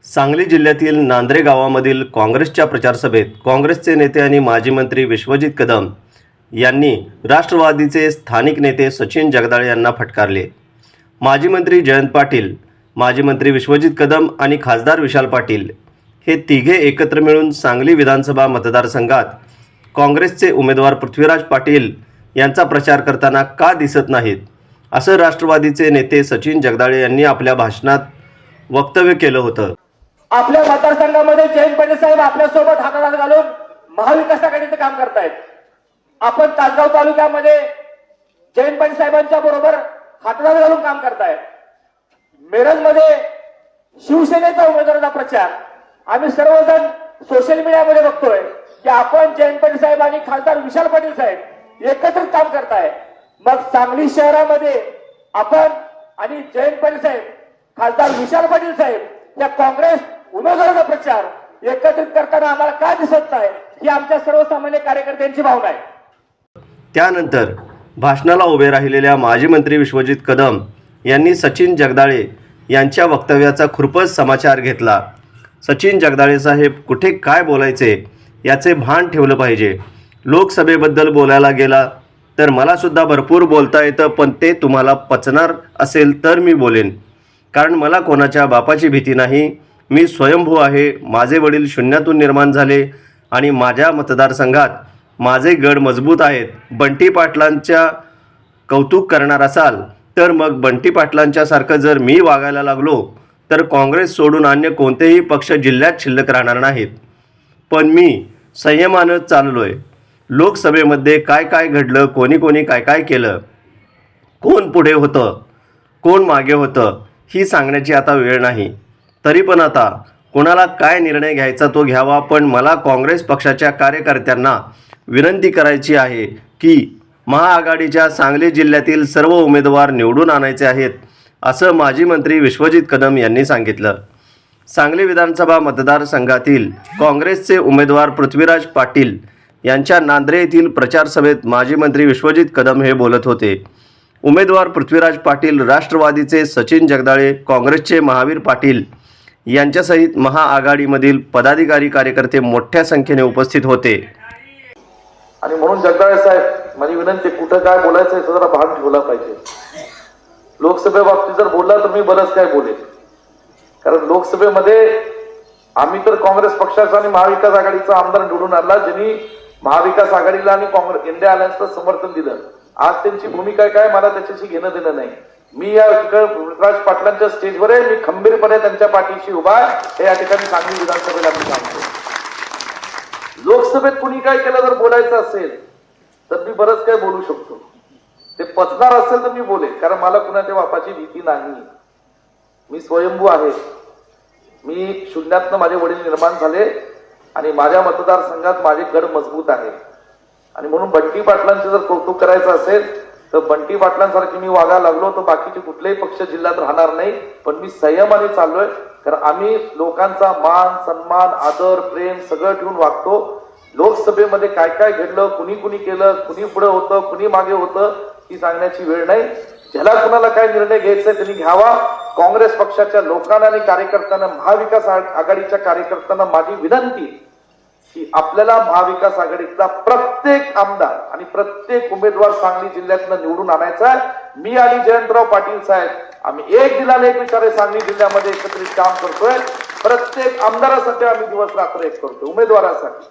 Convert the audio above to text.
सांगली जिल्ह्यातील नांद्रे गावामधील काँग्रेसच्या प्रचार सभेत काँग्रेसचे नेते आणि माजी मंत्री विश्वजित कदम यांनी राष्ट्रवादीचे स्थानिक नेते सचिन जगदाळे यांना फटकारले। माजी मंत्री जयंत पाटील, माजी मंत्री विश्वजित कदम आणि खासदार विशाल पाटील हे तिघे एकत्र मिळून सांगली विधानसभा मतदारसंघात काँग्रेसचे उमेदवार पृथ्वीराज पाटील यांचा प्रचार करताना का दिसत नाहीत, असं राष्ट्रवादीचे नेते सचिन जगदाळे यांनी आपल्या भाषणात वक्तव्य केलं होतं। आपल्या मतदारसंघामध्ये जयंत पाटील साहेब आपल्यासोबत हाताहात घालून महाविकास आघाडीचं काम करतायत। आपण तासगाव तालुक्यामध्ये जयंत पाटील साहेबांच्या बरोबर हाताहात घालून काम करताय। मिरजमध्ये शिवसेनेचा उमेदवाराचा प्रचार आम्ही सर्वजण सोशल मीडियामध्ये बघतोय की आपण जयंत पाटील साहेब आणि खासदार विशाल पाटील साहेब एकत्रित काम करताय। मग सांगली शहरामध्ये आपण आणि जयंत पाटील साहेब, खासदार विशाल पाटील साहेब या काँग्रेस उमेदवाराचा प्रचार एकत्रित करताना आम्हाला काय दिसत नाही ही आमच्या सर्वसामान्य कार्यकर्त्यांची भावना आहे। त्यानंतर भाषणाला उभे राहिलेल्या माजी मंत्री विश्वजित कदम यांनी सचिन जगदाळे यांच्या वक्तव्याचा खुरपच समाचार घेतला। सचिन जगदाळे साहेब कुठे काय बोलायचे याचे भान ठेवलं पाहिजे। लोकसभेबद्दल बोलायला गेला तर मला सुद्धा भरपूर बोलता येतं, पण ते तुम्हाला पचणार असेल तर मी बोलेन, कारण मला कोणाच्या बापाची भीती नाही। मी स्वयंभू आहे। माझे वडील शून्यातून निर्माण झाले आणि माझ्या मतदारसंघात माझे गड मजबूत आहेत। बंटी पाटलांच्या कौतुक करणार असाल तर मग बंटी पाटलांच्या सारखं जर मी वागायला लागलो तर काँग्रेस सोडून अन्य कोणतेही पक्ष जिल्ह्यात शिल्लक राहणार नाहीत। पण मी संयमानं चाललोय। लोकसभेमध्ये काय काय घडलं, कोणी कोणी काय काय केलं, कोण पुढे होतं, कोण मागे होतं ही सांगण्याची आता वेळ नाही। तरी पण आता कोणाला काय निर्णय घ्यायचा तो घ्यावा, पण मला काँग्रेस पक्षाच्या कार्यकर्त्यांना विनंती करायची आहे की महाआघाडीच्या सांगली जिल्ह्यातील सर्व उमेदवार निवडून आणायचे आहेत, असं माजी मंत्री विश्वजित कदम यांनी सांगितलं। सांगली विधानसभा मतदारसंघातील काँग्रेसचे उमेदवार पृथ्वीराज पाटील यांच्या नांद्रे येथील प्रचार सभेत माजी मंत्री विश्वजित कदम हे बोलत होते। उमेदवार पृथ्वीराज पाटील, राष्ट्रवादीचे सचिन जगदाळे, काँग्रेसचे महावीर पाटील यांच्यासहित महाआघाडीमधील पदाधिकारी कार्यकर्ते मोठ्या संख्येने उपस्थित होते। आणि म्हणून जगदाळे साहेब, माझी विनंती, कुठं काय बोलायचं याचा जरा भान ठेवला पाहिजे। लोकसभेबाबतीत जर बोलला तर मी बरंच काय बोलेन, कारण लोकसभेमध्ये आम्ही तर काँग्रेस पक्षाचा आणि महाविकास आघाडीचा आमदार निवडून आणला, ज्यांनी महाविकास आघाडीला आणि काँग्रेस इंडिया अलायन्सला समर्थन दिलं। आज त्यांची भूमिका काय मला त्याच्याशी घेणं देणं नाही। मी या पृथ्वीराज पाटलांच्या स्टेजवर आहे, मी खंबीरपणे त्यांच्या पाठीशी उभा हे या ठिकाणी सांगली विधानसभेला मी सांगतो। लोकसभेत कुणी काय केलं जर बोलायचं असेल तर मी बरंच काय बोलू शकतो, ते पचणार असेल तर मी बोलेन, कारण मला कुणाच्या बापाची भीती नाही। मी स्वयंभू आहे। मी शून्यातनं माझे वडील निर्माण झाले आणि माझ्या मतदारसंघात माझे गड मजबूत आहे। आणि म्हणून बंटी पाटलांचे जर कौतुक करायचं असेल तर बंटी पाटलांसारखी मी वागायला लागलो तर बाकीचे कुठलेही पक्ष जिल्ह्यात राहणार नाही। पण मी संयमाने चाललोय, कारण आम्ही लोकांचा मान, सन्मान, आदर, प्रेम सगळं ठेवून वागतो। लोकसभेमध्ये काय काय घडलं, कुणी कुणी केलं, कुणी पुढे होतं, कुणी मागे होतं ही सांगण्याची वेळ नाही। ज्याला कुणाला काय निर्णय घ्यायचा त्यांनी घ्यावा। काँग्रेस पक्षाच्या लोकांना आणि कार्यकर्त्यांना, महाविकास आघाडीच्या कार्यकर्त्यांना माझी विनंती की आपल्याला महाविकास आघाडीतला प्रत्येक आमदार आणि प्रत्येक उमेदवार सांगली जिल्ह्यातनं निवडून आणायचा आहे। मी आणि जयंतराव पाटील साहेब आम्ही एक दिलाने एक विचारे सांगली जिल्ह्यामध्ये एकत्रित काम करतोय। प्रत्येक आमदारासाठी आम्ही दिवस रात्र एक करतोय, उमेदवारासाठी।